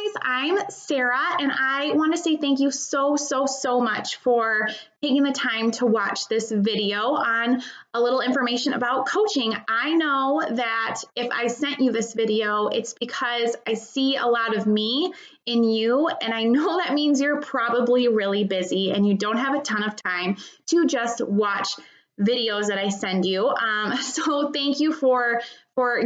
guys, I'm Sarah, and I want to say thank you so much for taking the time to watch this video on a little information about coaching. I know that if I sent you this video, it's because I see a lot of me in you, and I know that means you're probably really busy and you don't have a ton of time to just watch videos that I send you. So thank you for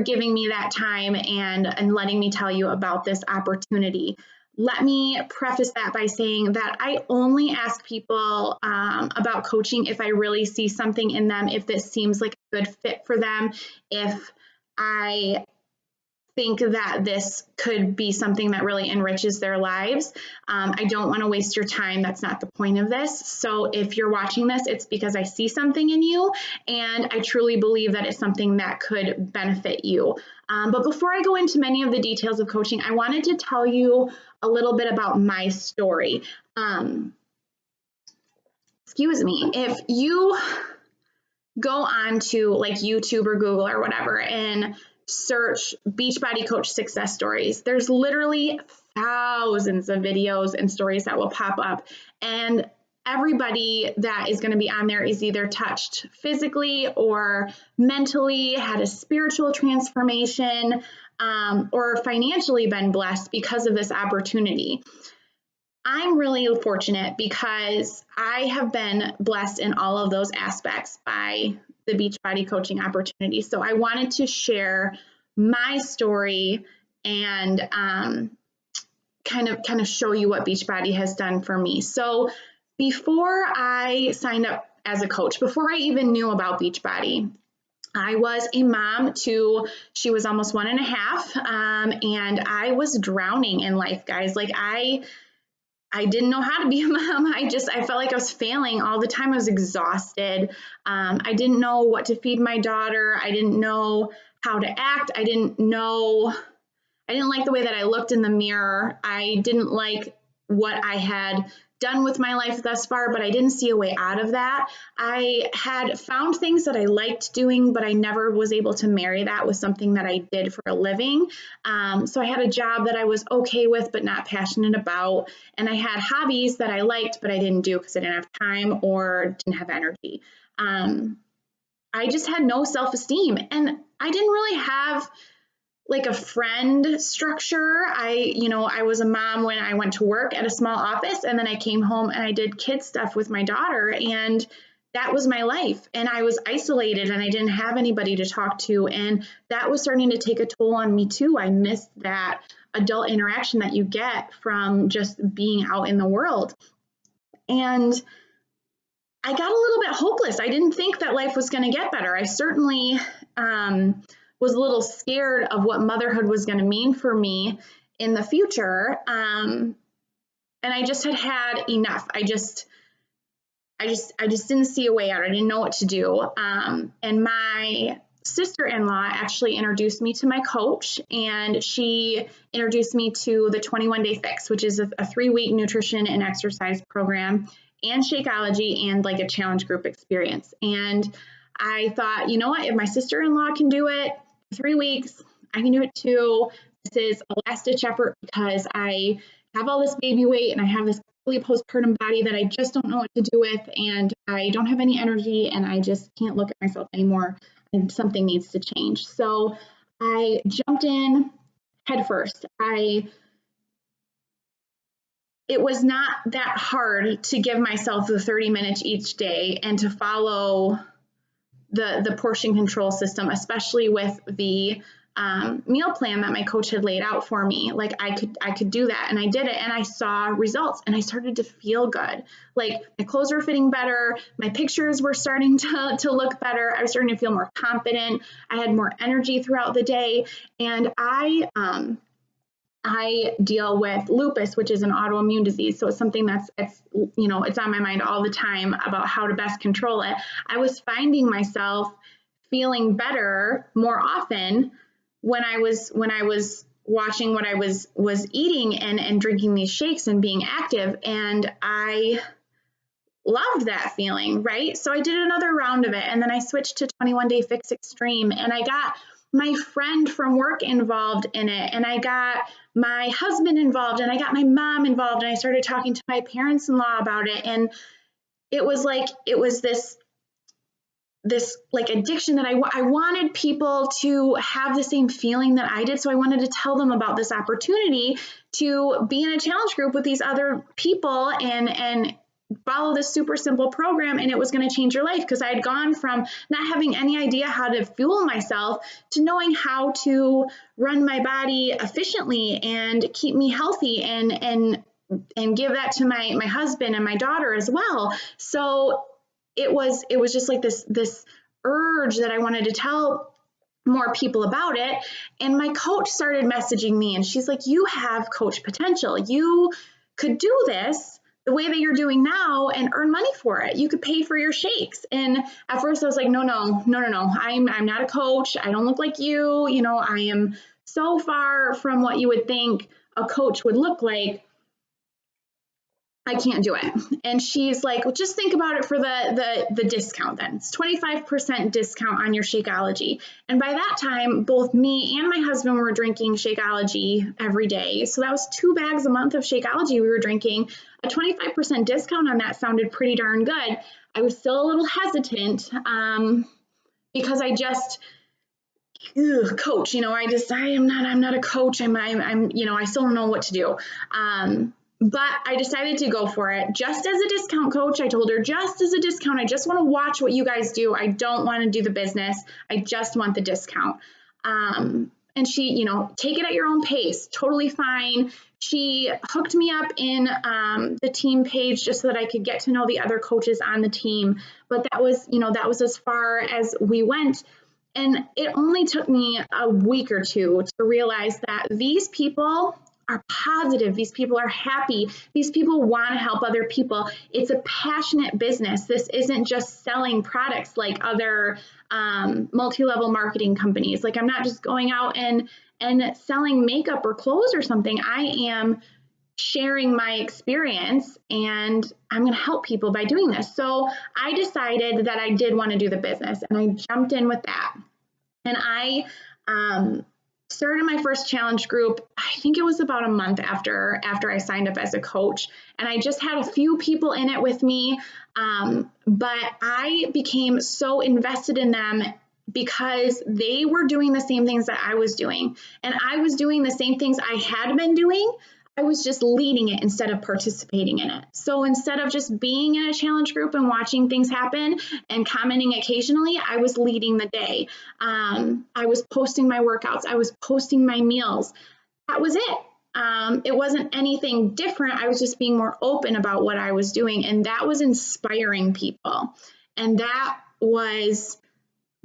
giving me that time and letting me tell you about this opportunity. Let me preface that by saying that I only ask people about coaching if I really see something in them, if this seems like a good fit for them, if I think that this could be something that really enriches their lives. I don't want to waste your time. That's not the point of this. So if you're watching this, it's because I see something in you and I truly believe that it's something that could benefit you. But before I go into many of the details of coaching, I wanted to tell you a little bit about my story. Excuse me. If you go on to like YouTube or Google or whatever and search Beachbody Coach success stories, there's literally thousands of videos and stories that will pop up, and everybody that is going to be on there is either touched physically or mentally, had a spiritual transformation, or financially been blessed because of this opportunity. I'm really fortunate because I have been blessed in all of those aspects by the Beachbody coaching opportunity. So I wanted to share my story and kind of show you what Beachbody has done for me. So before I signed up as a coach, before I even knew about Beachbody, I was a mom to, she was almost 1.5, and I was drowning in life, guys. Like I didn't know how to be a mom. I felt like I was failing all the time. I was exhausted. I didn't know what to feed my daughter. I didn't know how to act. I didn't like the way that I looked in the mirror. I didn't like what I had done with my life thus far, but I didn't see a way out of that. I had found things that I liked doing, but I never was able to marry that with something that I did for a living. So I had a job that I was okay with, but not passionate about. And I had hobbies that I liked, but I didn't do because I didn't have time or didn't have energy. I just had no self-esteem, and I didn't really have like a friend structure. I was a mom when I went to work at a small office, and then I came home and I did kid stuff with my daughter, and that was my life. And I was isolated and I didn't have anybody to talk to. And that was starting to take a toll on me too. I missed that adult interaction that you get from just being out in the world. And I got a little bit hopeless. I didn't think that life was going to get better. I certainly, was a little scared of what motherhood was going to mean for me in the future. And I just had enough. I just didn't see a way out. I didn't know what to do. And my sister-in-law actually introduced me to my coach, and she introduced me to the 21 Day Fix, which is a 3-week nutrition and exercise program, and Shakeology, and like a challenge group experience. And I thought, you know what, if my sister-in-law can do it 3 weeks, I can do it too. This is a last-ditch effort because I have all this baby weight and I have this early postpartum body that I just don't know what to do with, and I don't have any energy, and I just can't look at myself anymore, and something needs to change. So I jumped in head first. It was not that hard to give myself the 30 minutes each day and to follow the portion control system, especially with the meal plan that my coach had laid out for me. Like I could do that, and I did it, and I saw results, and I started to feel good. Like my clothes were fitting better, my pictures were starting to look better. I was starting to feel more confident. I had more energy throughout the day, and I deal with lupus, which is an autoimmune disease. So it's something it's on my mind all the time about how to best control it. I was finding myself feeling better more often when I was watching what I was eating and drinking these shakes and being active. And I loved that feeling, right? So I did another round of it, and then I switched to 21 Day Fix Extreme, and I got my friend from work involved in it, and I got my husband involved, and I got my mom involved, and I started talking to my parents-in-law about it. And it was this like addiction that I wanted people to have the same feeling that I did. So I wanted to tell them about this opportunity to be in a challenge group with these other people and follow this super simple program, and it was going to change your life, because I had gone from not having any idea how to fuel myself to knowing how to run my body efficiently and keep me healthy and give that to my husband and my daughter as well. So it was just like this urge that I wanted to tell more people about it. And my coach started messaging me, and she's like, you have coach potential. You could do this the way that you're doing now and earn money for it. You could pay for your shakes. And at first I was like, no. I'm not a coach. I don't look like you. You know, I am so far from what you would think a coach would look like. I can't do it. And she's like, well, just think about it for the discount then. It's 25% discount on your Shakeology. And by that time, both me and my husband were drinking Shakeology every day. So that was 2 bags a month of Shakeology we were drinking. A 25% discount on that sounded pretty darn good. I was still a little hesitant because I just, coach, you know, I'm not a coach. I'm, you know, I still don't know what to do. But I decided to go for it just as a discount coach. I told her, just as a discount, I just want to watch what you guys do. I don't want to do the business. I just want the discount. And she, you know, take it at your own pace. Totally fine. She hooked me up in the team page just so that I could get to know the other coaches on the team. But that was as far as we went. And it only took me a week or two to realize that these people are positive. These people are happy. These people want to help other people. It's a passionate business. This isn't just selling products like other multi-level marketing companies. Like, I'm not just going out and selling makeup or clothes or something. I am sharing my experience, and I'm going to help people by doing this. So I decided that I did want to do the business, and I jumped in with that. And I started my first challenge group. I think it was about a month after I signed up as a coach, and I just had a few people in it with me, but I became so invested in them because they were doing the same things that I was doing, and I was doing the same things I had been doing. I was just leading it instead of participating in it. So instead of just being in a challenge group and watching things happen and commenting occasionally, I was leading the day. I was posting my workouts. I was posting my meals. That was it. It wasn't anything different. I was just being more open about what I was doing, and that was inspiring people. And that was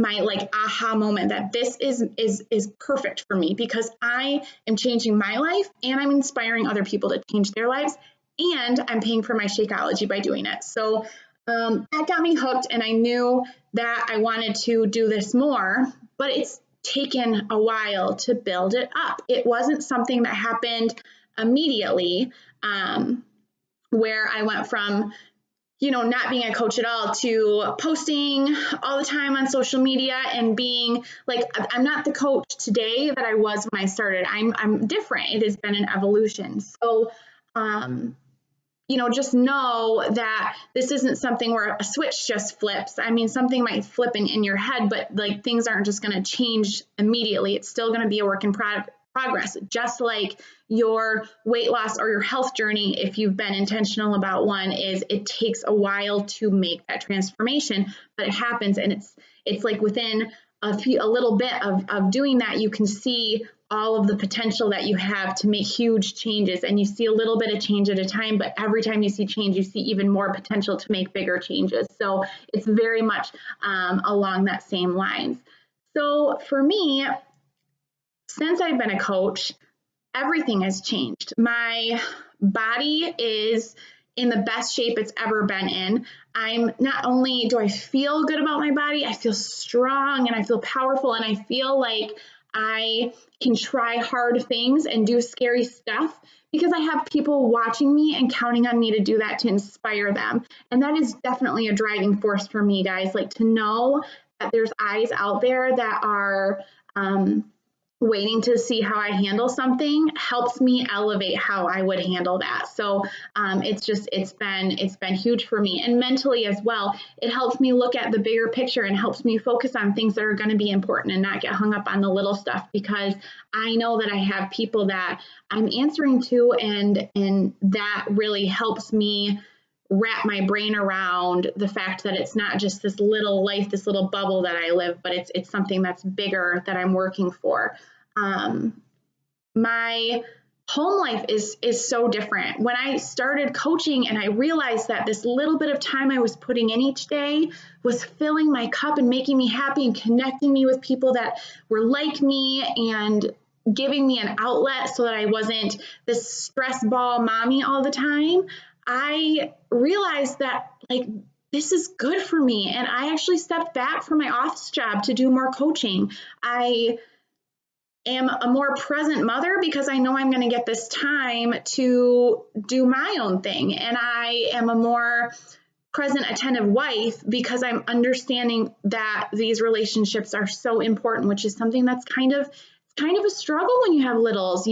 my like aha moment, that this is perfect for me, because I am changing my life and I'm inspiring other people to change their lives, and I'm paying for my Shakeology by doing it. So that got me hooked, and I knew that I wanted to do this more, but it's taken a while to build it up. It wasn't something that happened immediately, where I went from not being a coach at all to posting all the time on social media and being like, I'm not the coach today that I was when I started. I'm different. It has been an evolution. So, just know that this isn't something where a switch just flips. I mean, something might flip in your head, but like things aren't just going to change immediately. It's still going to be a work in progress, just like your weight loss or your health journey. If you've been intentional about one, it takes a while to make that transformation, but it happens. And it's like within a little bit of doing that, you can see all of the potential that you have to make huge changes, and you see a little bit of change at a time, but every time you see change, you see even more potential to make bigger changes. So it's very much along that same lines. So for me, since I've been a coach, everything has changed. My body is in the best shape it's ever been in. I'm not only do I feel good about my body, I feel strong and I feel powerful, and I feel like I can try hard things and do scary stuff because I have people watching me and counting on me to do that, to inspire them. And that is definitely a driving force for me, guys, like to know that there's eyes out there that are waiting to see how I handle something helps me elevate how I would handle that. So it's been huge for me, and mentally as well. It helps me look at the bigger picture and helps me focus on things that are going to be important and not get hung up on the little stuff, because I know that I have people that I'm answering to, and that really helps me wrap my brain around the fact that it's not just this little life, this little bubble that I live, but it's something that's bigger that I'm working for. My home life is so different. When I started coaching and I realized that this little bit of time I was putting in each day was filling my cup and making me happy and connecting me with people that were like me and giving me an outlet so that I wasn't this stress ball mommy all the time, I realized that this is good for me. And I actually stepped back from my office job to do more coaching. I am a more present mother because I know I'm going to get this time to do my own thing. And I am a more present, attentive wife because I'm understanding that these relationships are so important, which is something that's kind of a struggle when you have littles,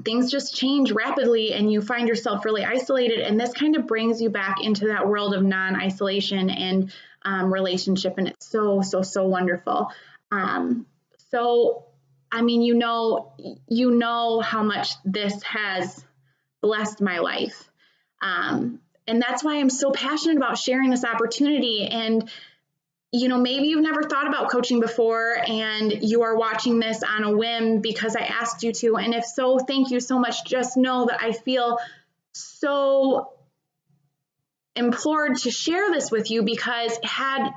things just change rapidly and you find yourself really isolated. And this kind of brings you back into that world of non-isolation and relationship. And it's so, so, so wonderful. So, I mean, you know how much this has blessed my life. And that's why I'm so passionate about sharing this opportunity. And maybe you've never thought about coaching before and you are watching this on a whim because I asked you to. And if so, thank you so much. Just know that I feel so implored to share this with you, because had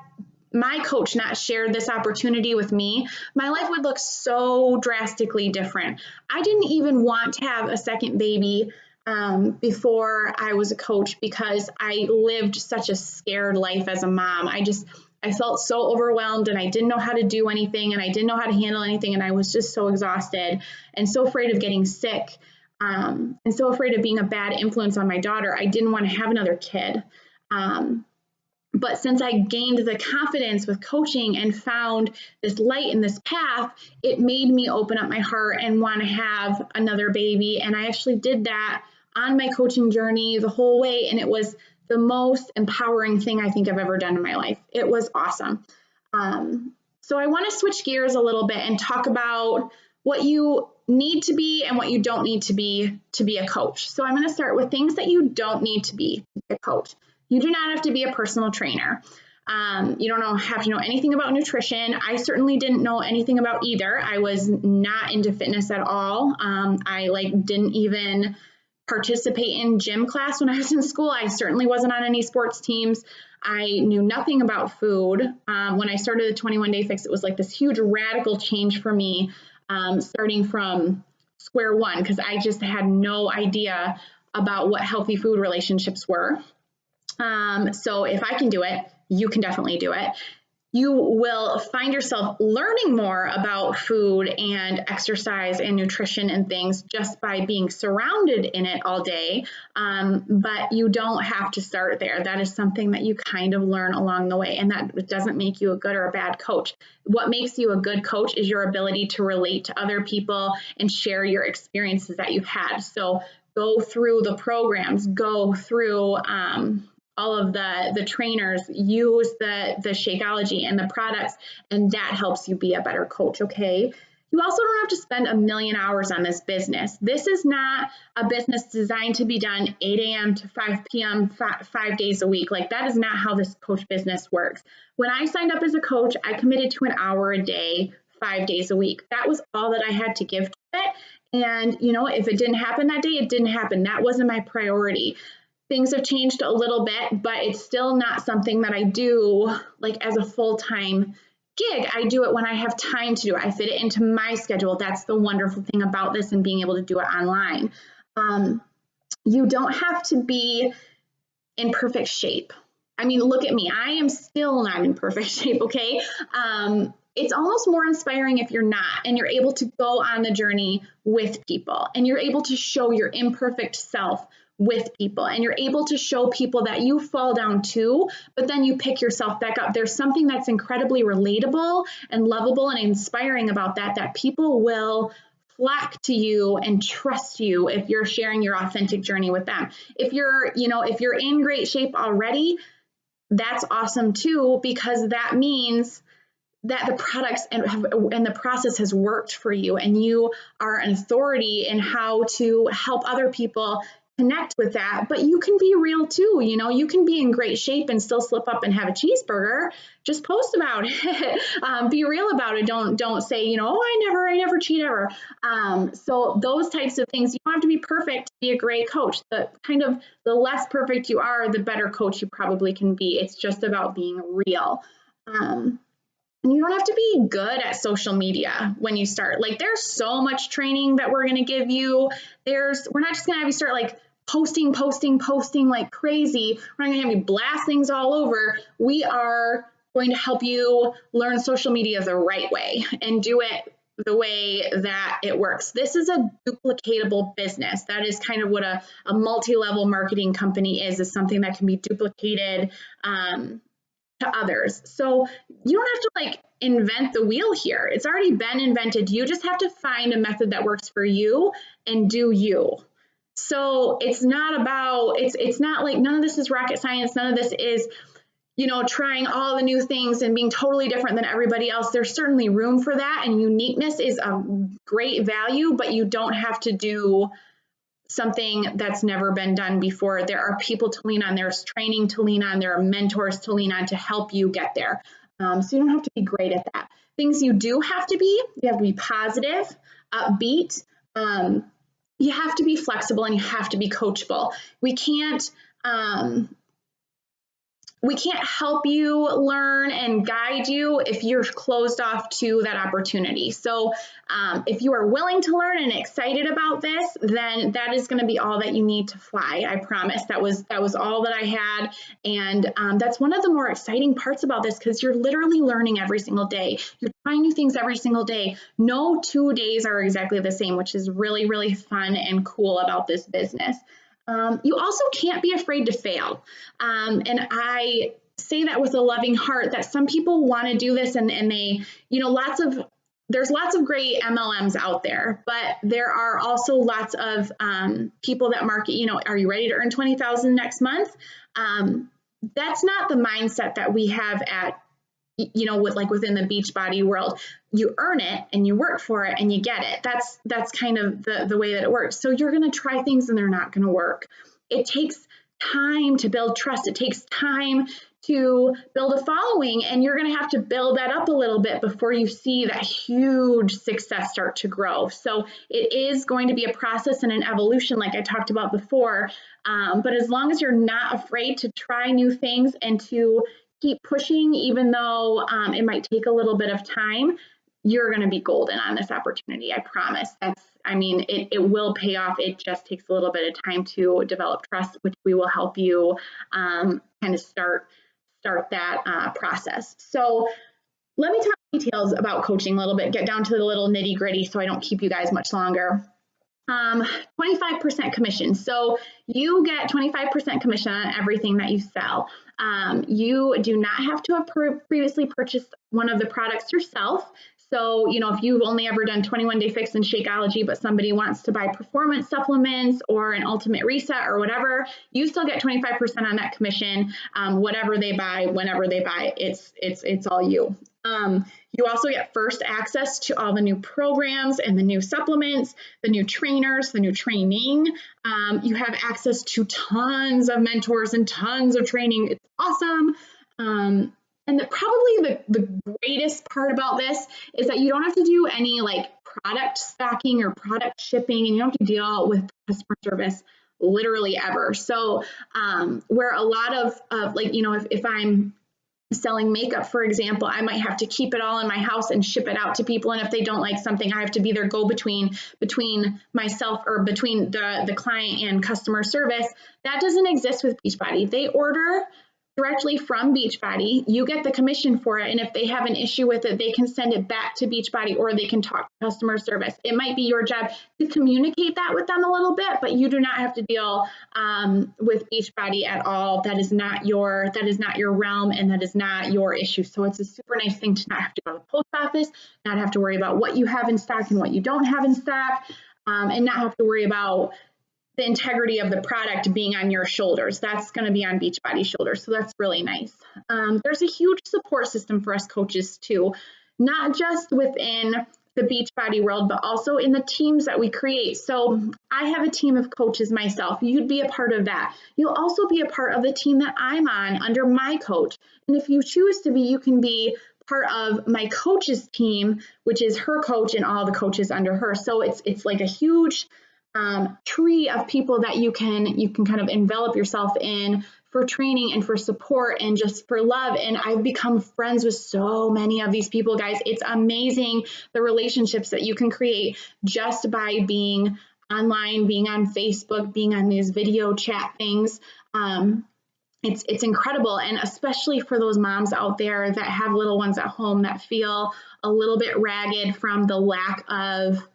my coach not shared this opportunity with me, my life would look so drastically different. I didn't even want to have a second baby before I was a coach because I lived such a scared life as a mom. I felt so overwhelmed and I didn't know how to do anything and I didn't know how to handle anything. And I was just so exhausted and so afraid of getting sick and so afraid of being a bad influence on my daughter. I didn't want to have another kid. But since I gained the confidence with coaching and found this light in this path, it made me open up my heart and want to have another baby. And I actually did that on my coaching journey the whole way. And it was the most empowering thing I think I've ever done in my life. It was awesome. So I want to switch gears a little bit and talk about what you need to be and what you don't need to be a coach. So I'm going to start with things that you don't need to be a coach. You do not have to be a personal trainer. You don't have to know anything about nutrition. I certainly didn't know anything about either. I was not into fitness at all. I didn't even participate in gym class when I was in school. I certainly wasn't on any sports teams. I knew nothing about food. When I started the 21 Day Fix, it was like this huge radical change for me, starting from square one, because I just had no idea about what healthy food relationships were. So if I can do it, you can definitely do it. You will find yourself learning more about food and exercise and nutrition and things just by being surrounded in it all day. But you don't have to start there. That is something that you kind of learn along the way, and that doesn't make you a good or a bad coach. What makes you a good coach is your ability to relate to other people and share your experiences that you've had. So go through the programs, go through all of the trainers, use the Shakeology and the products, and that helps you be a better coach, okay? You also don't have to spend a million hours on this business. This is not a business designed to be done 8 a.m. to 5 p.m. 5 days a week. That is not how this coach business works. When I signed up as a coach, I committed to an hour a day, 5 days a week. That was all that I had to give to it. And, if it didn't happen that day, it didn't happen. That wasn't my priority. Things have changed a little bit, but it's still not something that I do as a full-time gig. I do it when I have time to do it. I fit it into my schedule. That's the wonderful thing about this and being able to do it online. You don't have to be in perfect shape. I mean, look at me. I am still not in perfect shape, okay? It's almost more inspiring if you're not, and you're able to go on the journey with people, and you're able to show your imperfect self with people, and you're able to show people that you fall down too, but then you pick yourself back up. There's something that's incredibly relatable and lovable and inspiring about that people will flock to you and trust you if you're sharing your authentic journey with them. If you're in great shape already, that's awesome too, because that means that the products and the process has worked for you, and you are an authority in how to help other people connect with that. But you can be real too. You can be in great shape and still slip up and have a cheeseburger. Just post about it. Be real about it. Don't say, oh, I never cheat ever. So those types of things, you don't have to be perfect to be a great coach. The less perfect you are, the better coach you probably can be. It's just about being real. And you don't have to be good at social media when you start. Like, there's so much training that we're going to give you. We're not just going to have you start like posting like crazy. We're not going to have you blast things all over. We are going to help you learn social media the right way and do it the way that it works. This is a duplicatable business. That is kind of what a multi-level marketing company is something that can be duplicated to others. So you don't have to like invent the wheel here. It's already been invented. You just have to find a method that works for you and do you. So it's not like, none of this is rocket science. None of this is, trying all the new things and being totally different than everybody else. There's certainly room for that, and uniqueness is a great value, but you don't have to do something that's never been done before. There are people to lean on, there's training to lean on, there are mentors to lean on to help you get there. So you don't have to be great at that. Things you do have to be, you have to be positive, upbeat, you have to be flexible, and you have to be coachable. We can't help you learn and guide you if you're closed off to that opportunity. So if you are willing to learn and excited about this, then that is going to be all that you need to fly. I promise. That was all that I had. And that's one of the more exciting parts about this, because you're literally learning every single day. You're trying new things every single day. No 2 days are exactly the same, which is really, really fun and cool about this business. You also can't be afraid to fail. And I say that with a loving heart, that some people want to do this and they, there's lots of great MLMs out there, but there are also lots of people that market, are you ready to earn 20,000 next month? That's not the mindset that we have at, within the Beachbody world. You earn it and you work for it and you get it. That's kind of the way that it works. So you're going to try things and they're not going to work. It takes time to build trust. It takes time to build a following, and you're going to have to build that up a little bit before you see that huge success start to grow. So it is going to be a process and an evolution, like I talked about before. But as long as you're not afraid to try new things and to keep pushing, even though it might take a little bit of time, you're going to be golden on this opportunity. I promise. It will pay off. It just takes a little bit of time to develop trust, which we will help you kind of start that process. So let me talk details about coaching a little bit, get down to the little nitty gritty so I don't keep you guys much longer. 25% commission. So you get 25% commission on everything that you sell. You do not have to have previously purchased one of the products yourself. So, if you've only ever done 21 Day Fix and Shakeology, but somebody wants to buy performance supplements or an Ultimate Reset or whatever, you still get 25% on that commission. Whatever they buy, whenever they buy, it's all you. You also get first access to all the new programs and the new supplements, the new trainers, the new training. You have access to tons of mentors and tons of training. It's awesome. And probably the greatest part about this is that you don't have to do any like product stocking or product shipping, and you don't have to deal with customer service literally ever. So where a lot of if I'm selling makeup, for example, I might have to keep it all in my house and ship it out to people. And if they don't like something, I have to be their go-between between myself or between the client and customer service. That doesn't exist with Beachbody. They order directly from Beachbody. You get the commission for it. And if they have an issue with it, they can send it back to Beachbody or they can talk to customer service. It might be your job to communicate that with them a little bit, but you do not have to deal with Beachbody at all. That is not your realm, and that is not your issue. So it's a super nice thing to not have to go to the post office, not have to worry about what you have in stock and what you don't have in stock, and not have to worry about the integrity of the product being on your shoulders. That's going to be on Beachbody's shoulders. So that's really nice. There's a huge support system for us coaches too, not just within the Beachbody world, but also in the teams that we create. So I have a team of coaches myself. You'd be a part of that. You'll also be a part of the team that I'm on under my coach. And if you choose to be, you can be part of my coach's team, which is her coach and all the coaches under her. So it's like a huge tree of people that you can kind of envelop yourself in for training and for support and just for love. And I've become friends with so many of these people, guys. It's amazing the relationships that you can create just by being online, being on Facebook, being on these video chat things. It's incredible. And especially for those moms out there that have little ones at home that feel a little bit ragged from the lack of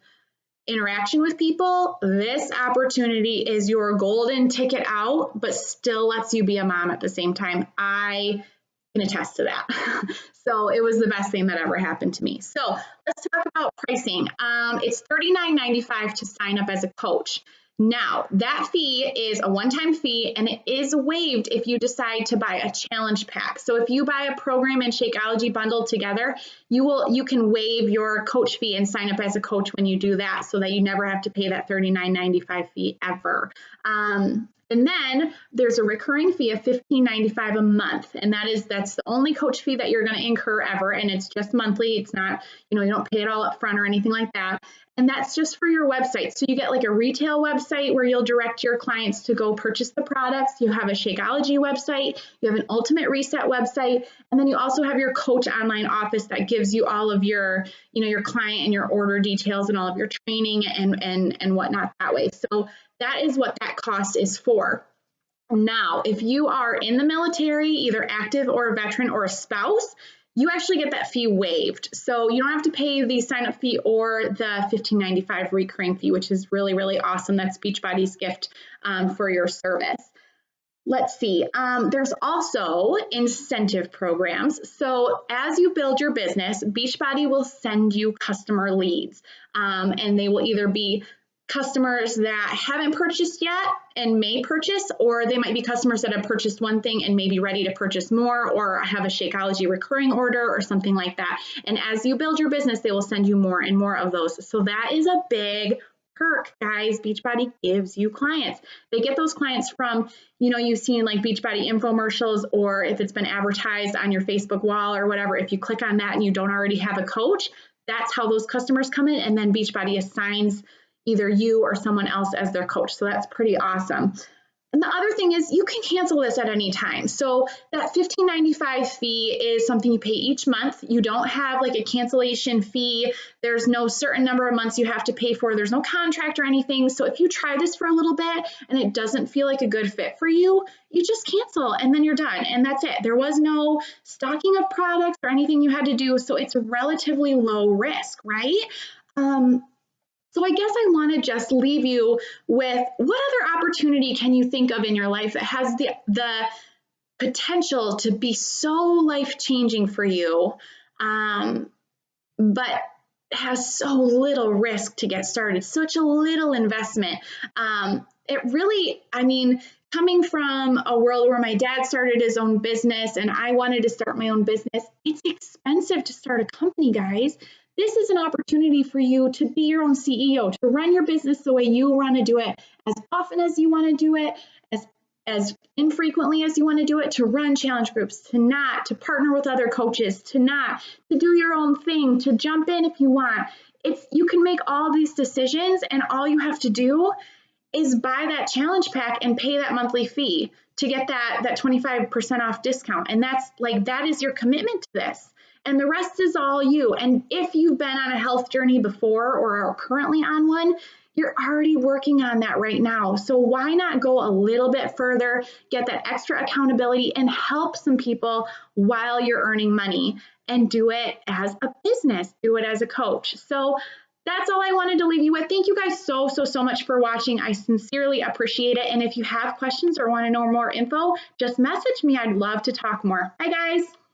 interaction with people, this opportunity is your golden ticket out, but still lets you be a mom at the same time. I can attest to that. So it was the best thing that ever happened to me. So let's talk about pricing. It's $39.95 to sign up as a coach. Now, that fee is a one-time fee, and it is waived if you decide to buy a challenge pack. So if you buy a program and Shakeology bundle together, you can waive your coach fee and sign up as a coach when you do that, so that you never have to pay that $39.95 fee ever. And then there's a recurring fee of $15.95 a month, and that's the only coach fee that you're going to incur ever, and it's just monthly. It's not, you don't pay it all up front or anything like that. And that's just for your website. So you get like a retail website where you'll direct your clients to go purchase the products. You have a Shakeology website. You have an Ultimate Reset website. And then you also have your coach online office that gives you all of your, your client and your order details and all of your training and whatnot that way. So that is what that cost is for. Now, if you are in the military, either active or a veteran or a spouse, you actually get that fee waived. So you don't have to pay the sign-up fee or the $15.95 recurring fee, which is really, really awesome. That's Beachbody's gift for your service. Let's see. There's also incentive programs. So as you build your business, Beachbody will send you customer leads, and they will either be customers that haven't purchased yet and may purchase, or they might be customers that have purchased one thing and may be ready to purchase more, or have a Shakeology recurring order or something like that. And as you build your business, they will send you more and more of those. So that is a big perk, guys. Beachbody gives you clients. They get those clients from, you've seen like Beachbody infomercials, or if it's been advertised on your Facebook wall or whatever, if you click on that and you don't already have a coach, that's how those customers come in. And then Beachbody assigns either you or someone else as their coach. So that's pretty awesome. And the other thing is you can cancel this at any time. So that $15.95 fee is something you pay each month. You don't have like a cancellation fee. There's no certain number of months you have to pay for. There's no contract or anything. So if you try this for a little bit and it doesn't feel like a good fit for you, you just cancel and then you're done. And that's it. There was no stocking of products or anything you had to do. So it's relatively low risk, right? So I guess I want to just leave you with, what other opportunity can you think of in your life that has the potential to be so life-changing for you, but has so little risk to get started, such a little investment? It really, coming from a world where my dad started his own business and I wanted to start my own business, it's expensive to start a company, guys. This is an opportunity for you to be your own CEO, to run your business the way you want to do it, as often as you want to do it, as infrequently as you want to do it, to run challenge groups, to partner with other coaches, to do your own thing, to jump in if you want. You can make all these decisions, and all you have to do is buy that challenge pack and pay that monthly fee to get that 25% off discount. And that is your commitment to this. And the rest is all you. And if you've been on a health journey before or are currently on one, You're already working on that right now. So why not go a little bit further, get that extra accountability and help some people while you're earning money, and do it as a business, do it as a coach. So that's all I wanted to leave you with. Thank you guys so much for watching. I sincerely appreciate it. And if you have questions or want to know more info, just message me. I'd love to talk more. Bye guys.